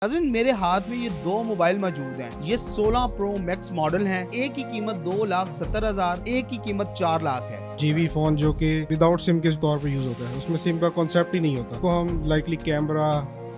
नाज़रीन मेरे हाथ में ये दो मोबाइल मौजूद हैं। ये 16 प्रो मैक्स मॉडल हैं। एक की कीमत 2,70,000, एक की कीमत 4 लाख है। जीवी फोन जो कि विदाउट सिम के तौर पर यूज होता है, उसमें सिम का कॉन्सेप्ट ही नहीं होता। तो हम लाइकली कैमरा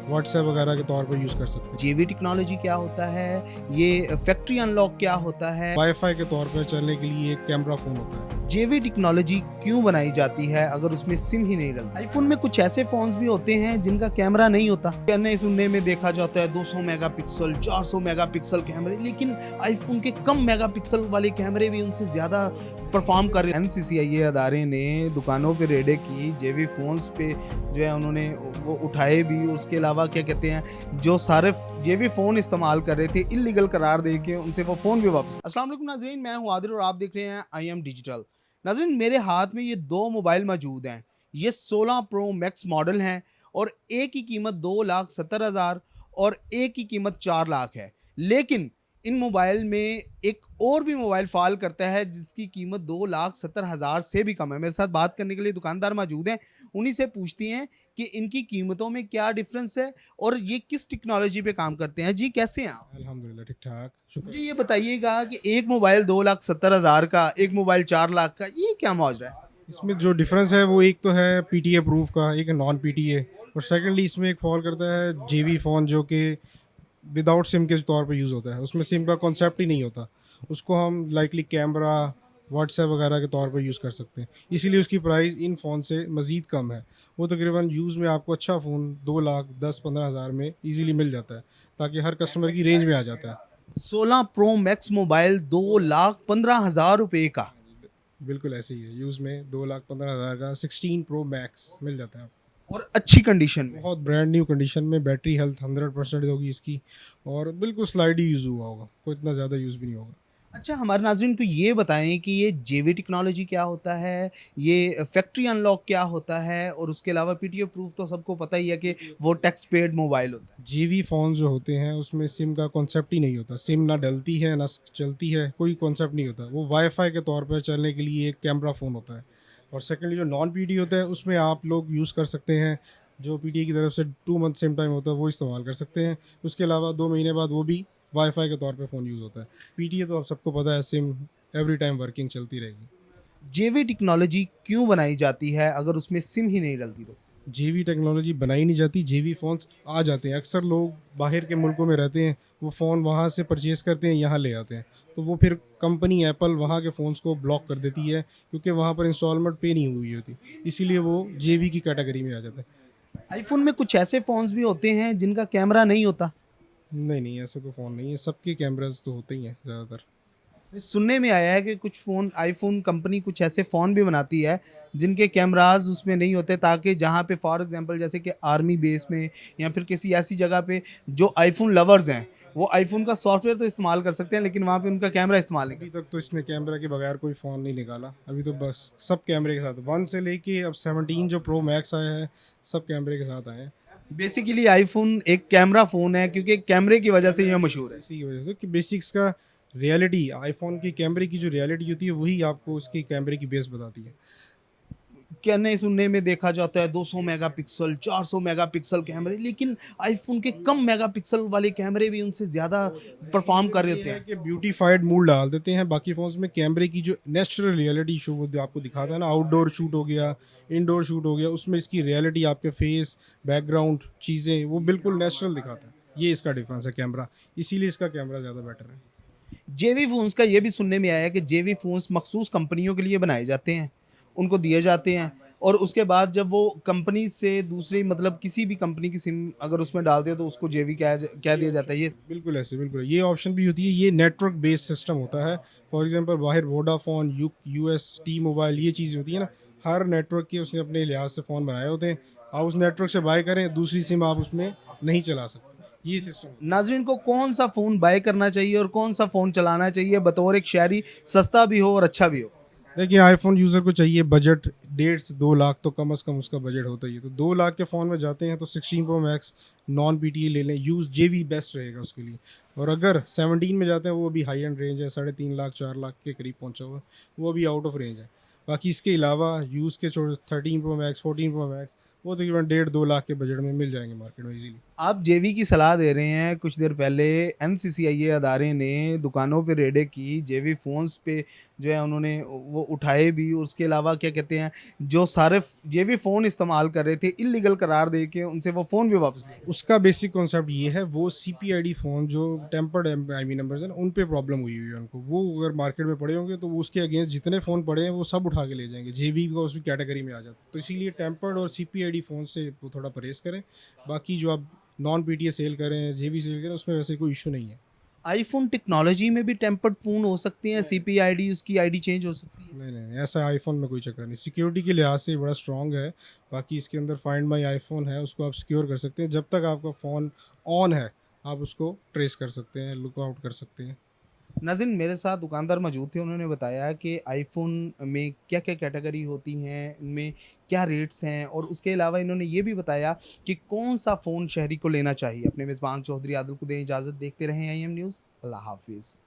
व्हाट्सएप वगैरह के तौर पर यूज कर सकते हैं। जेवी टेक्नोलॉजी क्या होता है, ये फैक्ट्री अनलॉक क्या होता है, वाईफाई के तौर पर चलने के लिए एक कैमरा फोन होता है। जेवी टेक्नोलॉजी क्यों बनाई जाती है अगर उसमें सिम ही नहीं डलता। आईफोन में कुछ ऐसे फोन्स भी होते हैं जिनका कैमरा नहीं होता। कहने सुनने में देखा जाता है 200 मेगापिक्सल 400 मेगापिक्सल कैमरे, लेकिन आईफोन के कम मेगापिक्सल वाले कैमरे भी उनसे ज्यादा परफॉर्म कर रहे हैं। एनसीसीआई अदारे ने दुकानों पे रेडें की, जेवी फोन्स पे जो है उन्होंने वो उठाए भी। उसके अलावा क्या कहते हैं, जो सारे जेवी फोन इस्तेमाल कर रहे थे इलीगल करार दे के उनसे वो फोन भी वापस। अस्सलाम वालेकुम नाज़रीन, मैं हूं आदिल और आप देख रहे हैं आई एम डिजिटल। नाज़रीन मेरे हाथ में ये दो मोबाइल मौजूद हैं। ये 16 प्रो मैक्स मॉडल हैं और एक की कीमत 2,70,000 और एक की कीमत 4 लाख है। लेकिन इन मोबाइल में एक और भी मोबाइल फॉल करता है जिसकी कीमत 2,70,000 से भी कम है। मेरे साथ बात करने के लिए दुकानदार मौजूद हैं, उन्हीं से पूछती हैं कि इनकी कीमतों में क्या डिफरेंस है और ये किस टेक्नोलॉजी पे काम करते हैं। जी कैसे हैं आप? अल्हम्दुलिल्लाह ठीक ठाक, मुझे शुक्र। ये बताइएगा कि एक मोबाइल 2,70,000 का, एक मोबाइल 4 लाख का, ये क्या माजरा है? इसमें जो डिफरेंस है वो एक तो है पीटीए प्रूफ का, एक नॉन पीटीए। और सेकेंडली इसमें एक फॉल करता है जीवी फ़ोन जो कि विदाउट सिम के तौर पे यूज़ होता है, उसमें सिम का कॉन्सेप्ट ही नहीं होता। उसको हम लाइकली कैमरा व्हाट्सएप वगैरह के तौर पे यूज़ कर सकते हैं, इसीलिए उसकी प्राइस इन फ़ोन से मज़ीद कम है। वो तकरीबन यूज़ में आपको अच्छा फ़ोन 2,10,15,000 में ईज़िली मिल जाता है, ताकि हर कस्टमर की रेंज में आ जाता है। 16 प्रो मैक्स मोबाइल 2,15,000 रुपए का। हाँ जी, बिल्कुल ऐसे ही है। यूज़ में 2,15,000 का 16 प्रो मैक्स मिल जाता है आपको। और अच्छी कंडीशन में। बहुत ब्रांड न्यू कंडीशन में, बैटरी हेल्थ 100% होगी इसकी, और बिल्कुल स्लाइड ही यूज़ हुआ होगा, कोई इतना ज़्यादा यूज़ भी नहीं होगा। अच्छा, हमारे नाज़रीन को ये बताएं कि ये जेवी टेक्नोलॉजी क्या होता है, ये फैक्ट्री अनलॉक क्या होता है, और उसके अलावा पीटीओ प्रूफ तो सबको पता ही है कि वो टैक्स पेड मोबाइल होता है। जीवी फ़ोन जो होते हैं उसमें सिम का कॉन्सेप्ट ही नहीं होता। सिम ना डलती है ना चलती है, कोई कॉन्सेप्ट नहीं होता। वो वाईफाई के तौर पर चलने के लिए एक कैमरा फ़ोन होता है। और सेकेंडली जो नॉन पीटी होता है उसमें आप लोग यूज़ कर सकते हैं, जो पीटीए की तरफ से 2 मंथ सिम टाइम होता है वो इस्तेमाल कर सकते हैं। उसके अलावा 2 महीने बाद वो भी वाईफाई के तौर पे फ़ोन यूज़ होता है। पीटीए तो आप सबको पता है, सिम एवरी टाइम वर्किंग चलती रहेगी। जेवी टेक्नोलॉजी क्यों बनाई जाती है अगर उसमें सिम ही नहीं डलती तो? जेवी टेक्नोलॉजी बनाई नहीं जाती, जेवी फ़ोन्स आ जाते हैं। अक्सर लोग बाहर के मुल्कों में रहते हैं, वो फ़ोन वहाँ से परचेज़ करते हैं, यहाँ ले आते हैं। तो वो फिर कंपनी एप्पल वहाँ के फ़ोन्स को ब्लॉक कर देती है, क्योंकि वहाँ पर इंस्टॉलमेंट पे नहीं हुई होती। इसीलिए वो जेवी की कैटेगरी में आ जाता है। आईफोन में कुछ ऐसे फोन्स भी होते हैं जिनका कैमरा नहीं होता। नहीं, नहीं, ऐसे तो फ़ोन नहीं है, सबके कैमराज़ तो होते ही हैं ज़्यादातर। सुनने में आया है कि कुछ फ़ोन, आईफ़ोन कंपनी कुछ ऐसे फ़ोन भी बनाती है जिनके कैमराज़ उसमें नहीं होते, ताकि जहाँ पे फॉर एग्ज़ाम्पल जैसे कि आर्मी बेस में या फिर किसी ऐसी जगह पे जो आईफ़ोन लवर्स हैं, वो आईफ़ोन का सॉफ्टवेयर तो इस्तेमाल कर सकते हैं लेकिन वहाँ पे उनका कैमरा इस्तेमाल नहीं कर अभी सकते। तक तो इसने कैमरा के बगैर कोई फ़ोन नहीं निकाला। अभी तो बस सब कैमरे के साथ, 1 से लेके अब 17 जो प्रो मैक्स आया है, सब कैमरे के साथ आए हैं। बेसिकली आईफ़ोन एक कैमरा फ़ोन है क्योंकि कैमरे की वजह से ये मशहूर है। इसी की वजह से कि बेसिक्स का रियलिटी, आईफ़ोन की कैमरे की जो रियलिटी होती है वही आपको उसकी कैमरे की बेस बताती है। कहने सुनने में देखा जाता है 200 मेगापिक्सल 400 मेगापिक्सल कैमरे, लेकिन आईफ़ोन के कम मेगापिक्सल वाले कैमरे भी उनसे ज़्यादा परफ़ॉर्म कर रहे ये होते है हैं। कि ब्यूटीफाइड मूड डाल देते हैं। बाकी फ़ोन्स में कैमरे की जो नेचुरल रियलिटी शो वो आपको दिखाता है ना, आउटडोर शूट हो गया, इनडोर शूट हो गया, उसमें इसकी रियलिटी आपके फेस, बैकग्राउंड चीज़ें वो बिल्कुल नेचुरल दिखाता है। ये इसका डिफरेंस है कैमरा, इसीलिए इसका कैमरा ज़्यादा बेटर है। जेवी फ़ोन्स का ये भी सुनने में आया है कि जेवी फ़ोन्स मखसूस कंपनियों के लिए बनाए जाते हैं, उनको दिए जाते हैं, और उसके बाद जब वो कंपनी से दूसरी मतलब किसी भी कंपनी की सिम अगर उसमें डालते हैं तो उसको जेवी कह ये दिया जाता ऑप्शन है। ये बिल्कुल ऐसे, बिल्कुल ये ऑप्शन भी होती है। ये नेटवर्क बेस्ड सिस्टम होता है। फॉर एग्जांपल बाहर वोडाफोन, यूएस, टी मोबाइल, ये चीज़ें होती है ना, हर नेटवर्क के उसने अपने लिहाज से फ़ोन बनाए होते हैं। आप उस नेटवर्क से बाय करें, दूसरी सिम आप उसमें नहीं चला सकते। ये सिस्टम होता है। नाज़रीन को कौन सा फ़ोन बाय करना चाहिए और कौन सा फ़ोन चलाना चाहिए बतौर एक शहरी, सस्ता भी हो और अच्छा भी हो? देखिए, आईफ़ोन यूज़र को चाहिए बजट 1.5 से 2 लाख तो कम से कम उसका बजट होता ही है। तो 2 लाख के फ़ोन में जाते हैं तो 16 प्रो मैक्स नॉन पीटीए ले लें, यूज़ जेवी बेस्ट रहेगा उसके लिए। और अगर 17 में जाते हैं, वो भी हाई एंड रेंज है, 3.5 लाख 4 लाख के करीब पहुँचा हुआ है, वो भी आउट ऑफ रेंज है। बाकी इसके अलावा यूज़ के 13 प्रो मैक्स, 14 प्रो मैक्स, वो तकरीबन 1.5-2 लाख के बजट में मिल जाएंगे मार्केट में इजीली। आप जेवी की सलाह दे रहे हैं। कुछ देर पहले एनसीसीआईए अदारे ने दुकानों पे रेडें की, जेवी फ़ोन्स पे जो है उन्होंने वो उठाए भी। उसके अलावा क्या कहते हैं, जो सारे जेवी फ़ोन इस्तेमाल कर रहे थे इल्लीगल करार दे के उनसे वो फ़ोन भी वापस लिए। उसका बेसिक कॉन्सेप्ट ये है, वो सीपीआईडी फ़ोन जो टेम्पर्ड आईमी नंबर्स हैं उन पे प्रॉब्लम हुई हुई है उनको। वो अगर मार्केट में पड़े होंगे तो वो उसके अगेंस्ट जितने फ़ोन पड़े हैं वो सब उठा के ले जाएंगे, जेबी का उसकी कैटेगरी में आ जाता है। तो इसीलिए टेम्पर्ड और सीपीआईडी फ़ोन से वो थोड़ा परहेज़ करें। बाकी जो आप नॉन पीटीए सेल करें, जेबी सेल करें, उसमें वैसे कोई इशू नहीं है। आईफ़ोन टेक्नोलॉजी में भी टेम्पर्ड फ़ोन हो सकते हैं, सीपीआईडी उसकी आईडी चेंज हो सकती है। नहीं, ऐसा आईफ़ोन में कोई चक्कर नहीं। सिक्योरिटी के लिहाज से बड़ा स्ट्रॉन्ग है। बाकी इसके अंदर फाइंड माई आईफ़ोन है, उसको आप सिक्योर कर सकते हैं। जब तक आपका फ़ोन ऑन है, आप उसको ट्रेस कर सकते हैं, लुक आउट कर सकते हैं। नाज़रीन, मेरे साथ दुकानदार मौजूद थे। उन्होंने बताया कि आईफ़ोन में क्या-क्या कैटेगरी होती हैं, इनमें क्या रेट्स हैं, और उसके अलावा इन्होंने ये भी बताया कि कौन-सा फ़ोन शहरी को लेना चाहिए। अपने मेज़बान चौधरी आदिल को दें इजाज़त। देखते रहें आईएम न्यूज़। अल्लाह हाफ़िज़।